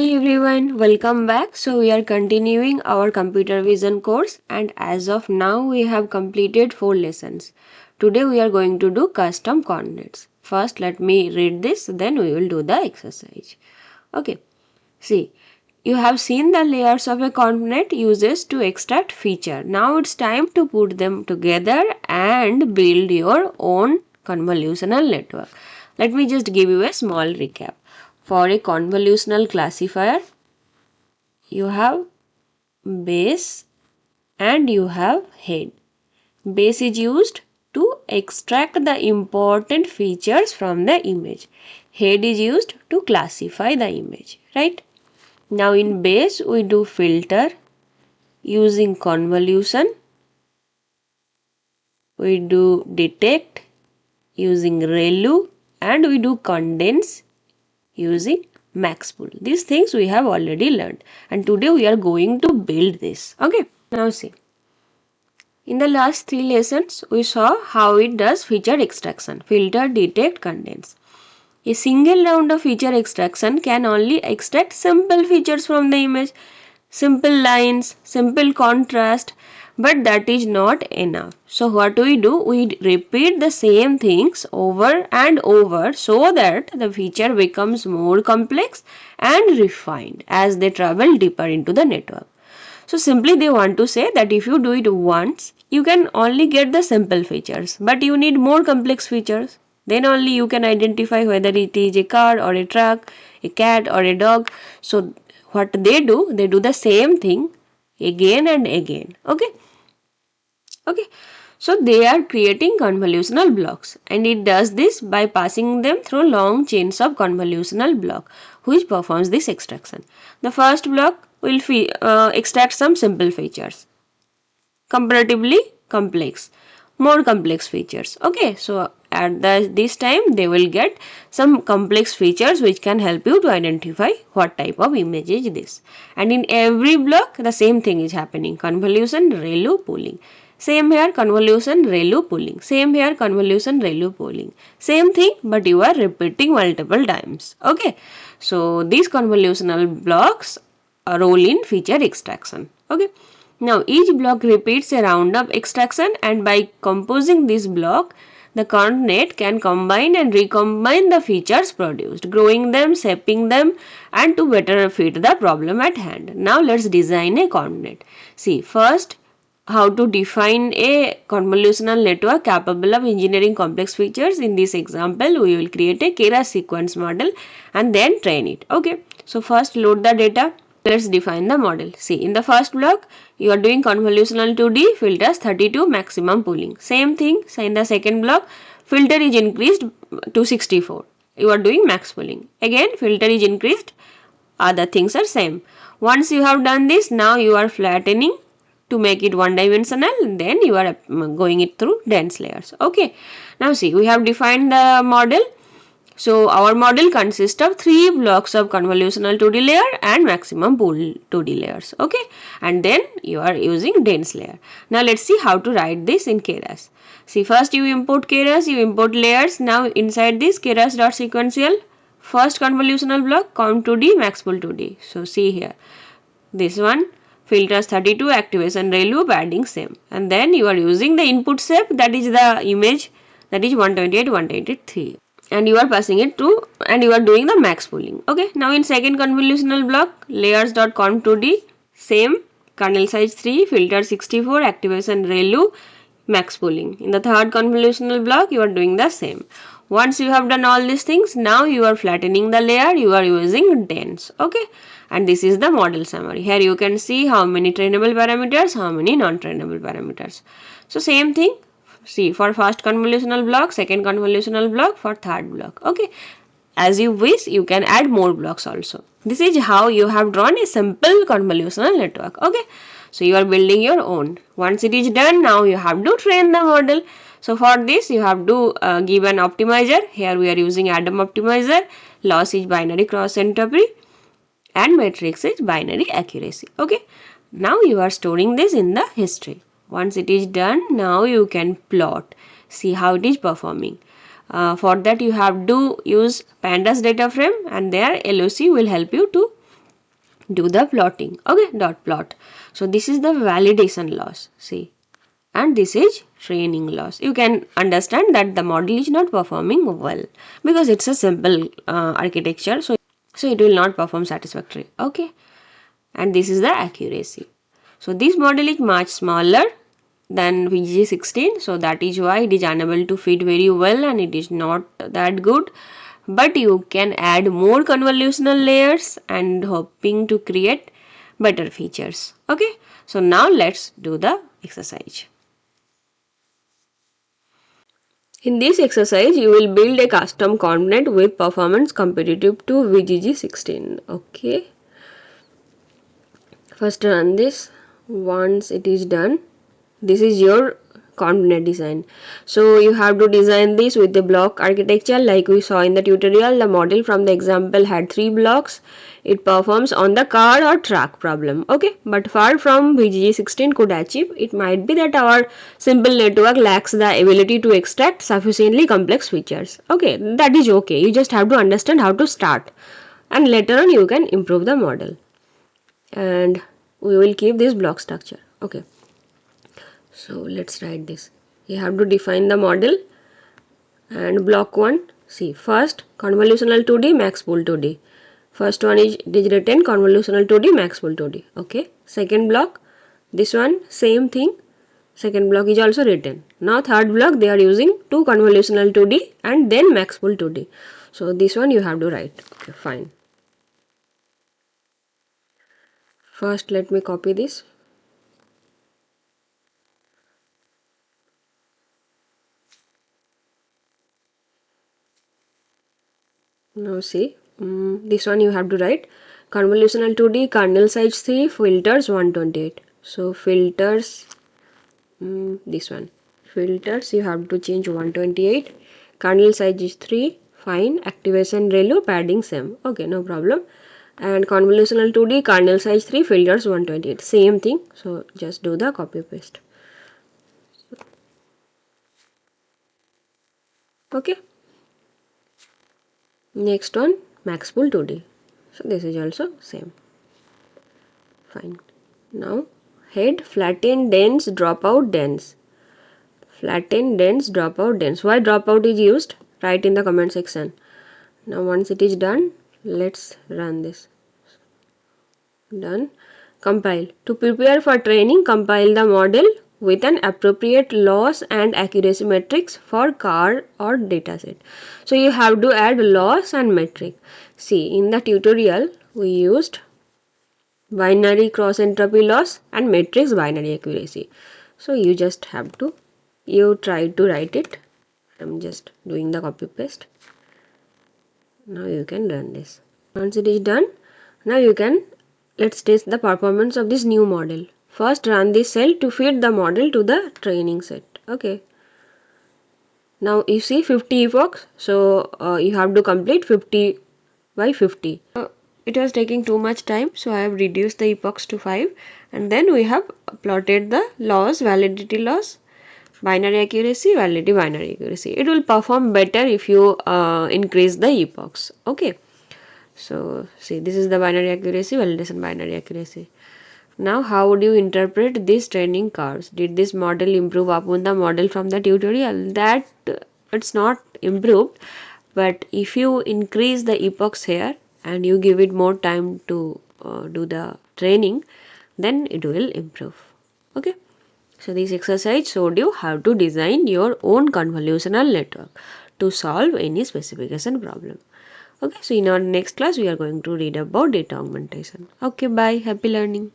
Hi everyone, welcome back. So we are continuing our computer vision course and as of now we have completed 4 lessons. Today we are going to do custom coordinates. First let me read this, then we will do the exercise. Okay, see, you have seen the layers of a coordinate uses to extract feature. Now it's time to put them together and build your own convolutional network. Let me just give you a small recap. For a convolutional classifier, you have base and you have head. Base is used to extract the important features from the image. Head is used to classify the image, right? Now in base we do filter using convolution. We do detect using ReLU and we do condense using maxpool. These things we have already learned and today we are going to build this. Okay, now see. In the last 3 lessons we saw how it does feature extraction, filter, detect, condense. A single round of feature extraction can only extract simple features from the image, simple lines, simple contrast, but that is not enough. So what we do, we repeat the same things over and over so that the feature becomes more complex and refined as they travel deeper into the network. So simply they want to say that if you do it once, you can only get the simple features, but you need more complex features. Then only you can identify whether it is a car or a truck, a cat or a dog. So what they do the same thing again and again. Okay. So they are creating convolutional blocks and it does this by passing them through long chains of convolutional block which performs this extraction. The first block will extract some simple features, comparatively complex, more complex features. Okay, so at this time they will get some complex features which can help you to identify what type of image is this. And in every block the same thing is happening, convolution, ReLU, pooling. Same here, convolution, ReLU, pooling. Same here, convolution, ReLU, pooling. Same thing, but you are repeating multiple times. Okay, so these convolutional blocks role in feature extraction. Okay. Now each block repeats a round of extraction and by composing this block, the coordinate can combine and recombine the features produced, growing them, shaping them and to better fit the problem at hand. Now let's design a coordinate. See, first how to define a convolutional network capable of engineering complex features. In this example, we will create a Keras sequence model and then train it. Okay. So first load the data. Let's define the model. See, in the first block, you are doing convolutional 2D, filters 32, maximum pooling. Same thing, so in the second block, filter is increased to 64. You are doing max pooling. Again, filter is increased, other things are same. Once you have done this, now you are flattening to make it one dimensional, then you are going it through dense layers. Okay, now see, we have defined the model. So our model consists of 3 blocks of convolutional 2D layer and maximum pool 2D layers. Okay, and then you are using dense layer. Now let's see how to write this in Keras. See, first you import Keras, you import layers. Now inside this Keras.sequential, first convolutional block count 2D, max pool 2D. So see here, this one filters 32, activation ReLU, padding same, and then you are using the input shape, that is the image, that is 128, 183. And you are passing it to and you are doing the max pooling. Okay, now in second convolutional block, layers.conv2d, same, kernel size 3, filter 64, activation ReLU, max pooling. In the third convolutional block, you are doing the same. Once you have done all these things, now you are flattening the layer, you are using dense. Okay, and this is the model summary. Here you can see how many trainable parameters, how many non-trainable parameters. So same thing, see, for first convolutional block, second convolutional block, for third block. Okay, as you wish you can add more blocks also. This is how you have drawn a simple convolutional network. Okay, so you are building your own. Once it is done, now you have to train the model. So for this you have to give an optimizer. Here we are using Adam optimizer. Loss is binary cross entropy and matrix is binary accuracy. Okay, now you are storing this in the history. Once it is done, now you can plot, see how it is performing. For that you have to use pandas data frame and their LOC will help you to do the plotting. Okay, dot plot. So this is the validation loss. See, and this is training loss. You can understand that the model is not performing well because it's a simple architecture. So it will not perform satisfactory. Okay, and this is the accuracy. So this model is much smaller than VG16, so that is why it is unable to fit very well and it is not that good. But you can add more convolutional layers and hoping to create better features. Okay, so now let's do the exercise. In this exercise, you will build a custom Convnet with performance competitive to VGG16. Okay. First run this. Once it is done, this is your Convnet design. So you have to design this with the block architecture like we saw in the tutorial. The model from the example had 3 blocks. It performs on the car or truck problem. Okay, but far from VGG16 could achieve. It might be that our simple network lacks the ability to extract sufficiently complex features. Okay, that is okay. You just have to understand how to start, and later on you can improve the model. And we will keep this block structure. Okay, so let's write this. You have to define the model. And block 1, see, first convolutional 2D max pool 2D. First one is written convolutional 2D max pool 2D. Okay, second block, this one same thing, second block is also written. Now third block they are using 2 convolutional 2D and then max pool 2D. So this one you have to write. Okay, fine. First let me copy this. Now see, this one you have to write convolutional 2D kernel size 3 filters 128. So filters, this one filters you have to change 128, kernel size is 3, fine, activation ReLU padding same. Okay, no problem. And convolutional 2D kernel size 3 filters 128, same thing. So just do the copy paste. Okay, next one max pool 2D. So this is also same. Fine. Now head flatten dense dropout dense. Flatten dense dropout dense. Why dropout is used? Write in the comment section. Now once it is done, let's run this. Done. Compile. To prepare for training, compile the model with an appropriate loss and accuracy metrics for car or dataset. So you have to add loss and metric. See, in the tutorial we used binary cross entropy loss and matrix binary accuracy. So you just have to, you try to write it. I'm just doing the copy paste. Now you can run this. Once it is done, now you can, let's test the performance of this new model. First run this cell to feed the model to the training set. Okay. Now you see 50 epochs. So you have to complete 50 by 50. It was taking too much time, so I have reduced the epochs to 5, and then we have plotted the loss, validity loss, binary accuracy, validity binary accuracy. It will perform better if you increase the epochs. Okay, so see, this is the binary accuracy, validation binary accuracy. Now how would you interpret these training curves? Did this model improve upon the model from the tutorial? That it's not improved, but if you increase the epochs here and you give it more time to do the training, then it will improve. Okay, so this exercise showed you how to design your own convolutional network to solve any specification problem. Okay, so in our next class we are going to read about data augmentation. Okay, bye, happy learning.